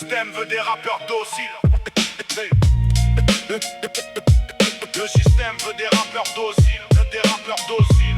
système veut des rappeurs dociles. Le système veut des rappeurs dociles. Des rappeurs dociles.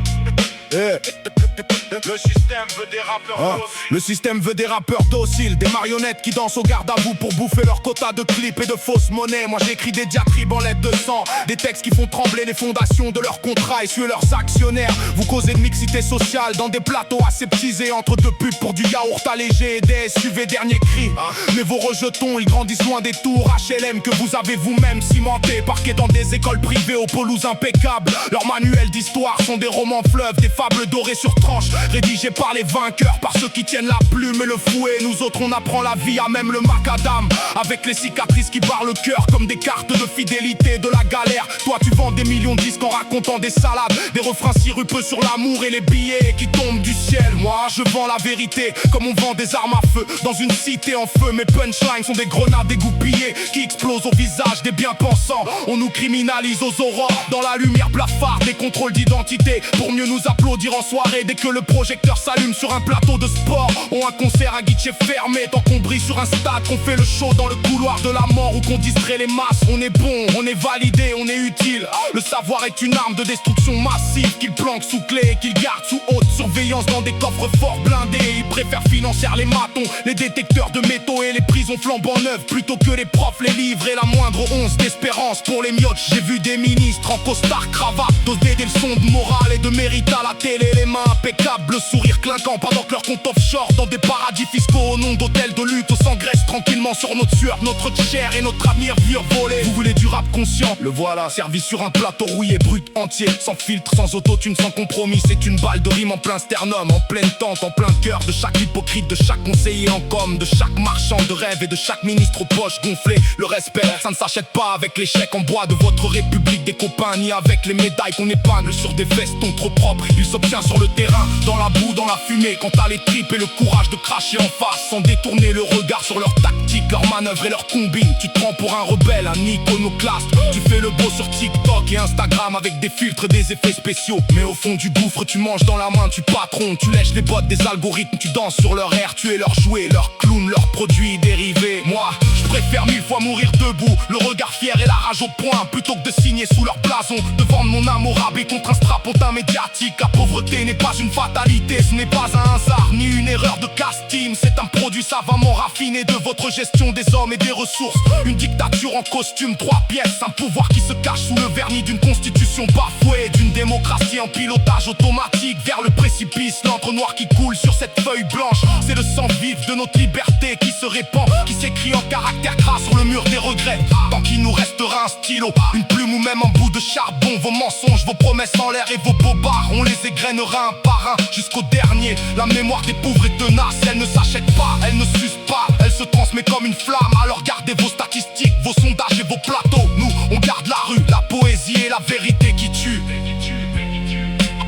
Le système veut des rappeurs dociles. Le système veut des rappeurs dociles, des marionnettes qui dansent au garde à vous pour bouffer leur quota de clips et de fausses monnaies. Moi j'écris des diatribes en lettres de sang, des textes qui font trembler les fondations de leurs contrats et suer leurs actionnaires. Vous causez de mixité sociale dans des plateaux aseptisés entre deux pubs pour du yaourt allégé et des SUV dernier cri. Mais vos rejetons ils grandissent loin des tours HLM que vous avez vous-même cimentés, parqués dans des écoles privées aux pelouses impeccables. Leurs manuels d'histoire sont des romans fleuves, des fables dorées sur tranche, rédigés par les vainqueurs, par ceux qui tiennent la plume et le fouet. Nous autres on apprend la vie à même le macadam, avec les cicatrices qui barrent le cœur comme des cartes de fidélité de la galère. Toi tu vends des millions de disques en racontant des salades, des refrains sirupeux sur l'amour et les billets qui tombent du ciel. Moi je vends la vérité comme on vend des armes à feu dans une cité en feu. Mes punchlines sont des grenades dégoupillées qui explosent au visage des bien-pensants. On nous criminalise aux aurores dans la lumière blafarde, des contrôles d'identité pour mieux nous applaudir en soirée dès que le projecteur s'allume sur un plateau de sport. Ou un concert à guichet fermé tant qu'on brille sur un stade, qu'on fait le show dans le couloir de la mort ou qu'on distrait les masses. On est bon, on est validé, on est utile. Le savoir est une arme de destruction massive qu'ils planquent sous clé et qu'ils gardent sous haute surveillance dans des coffres forts blindés. Ils préfèrent financer les matons, les détecteurs de métaux et les prisons flambant neuves plutôt que les profs, les livres et la moindre once d'espérance pour les miottes. J'ai vu des ministres en costard cravate doser des leçons de morale et de mérite à la télé, les mains impeccables, le sourire clinquant pendant que leur compte offshore dans des paradis fiscaux au nom d'hôtels de lutte s'engraissent tranquillement sur notre sueur, notre chair et notre avenir volé. Vous voulez du rap conscient, le voilà, servi sur un plateau rouillé, brut, entier, sans filtre, sans autotune, sans compromis. C'est une balle de rime en plein sternum, en pleine tente, en plein cœur de chaque hypocrite, de chaque conseiller en com, de chaque marchand de rêve et de chaque ministre aux poches gonflées. Le respect, ça ne s'achète pas avec les chèques en bois de votre république des copains, ni avec les médailles qu'on épingle sur des vestons trop propres. Il s'obtient sur le terrain, dans la boue, dans la fumée, quand t'as les tripes et le courage de cracher en face sans détourner le regard sur leurs tactiques, leurs manœuvres et leurs combines. Tu te prends pour un rebelle, un iconoclaste. Tu fais le beau sur TikTok et Instagram avec des filtres et des effets spéciaux. Mais au fond du gouffre, tu manges dans la main du patron. Tu lèches les bottes des algorithmes, tu danses sur leur air. Tu es leur jouet, leur clown, leurs produits dérivés. Moi, je préfère 1000 fois mourir debout, le regard fier et la rage au poing, plutôt que de signer sous leur blason, de vendre mon âme au rabais contre un strapontin médiatique. La pauvreté n'est pas une fatalité, ce n'est pas un hasard ni une erreur de casting. C'est un produit savamment raffiné de votre gestion des hommes et des ressources. Une dictature en costume 3 pièces, un pouvoir qui se cache sous le vernis d'une constitution bafouée, d'une démocratie en pilotage automatique vers le précipice. L'encre noire qui coule sur cette feuille blanche, c'est le sang vif de notre liberté qui se répand, qui s'écrit en caractère gras sur le mur des regrets. Tant qu'il nous restera un stylo, une plume ou même un bout de charbon. Vos mensonges, vos promesses en l'air et vos bobards, on les égrènera un par un jusqu'au dernier. La mémoire des pauvres est tenace, elle ne s'achète pas, elle ne s'use pas, elle se transmet comme une flamme. Alors gardez vos statistiques, vos sondages et vos plateaux. Nous, on garde la rue, la poésie et la vérité qui tue.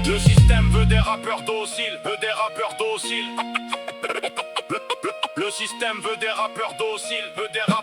Le système veut des rappeurs dociles, veut des rappeurs dociles. Le système veut des rappeurs dociles, veut des rappeurs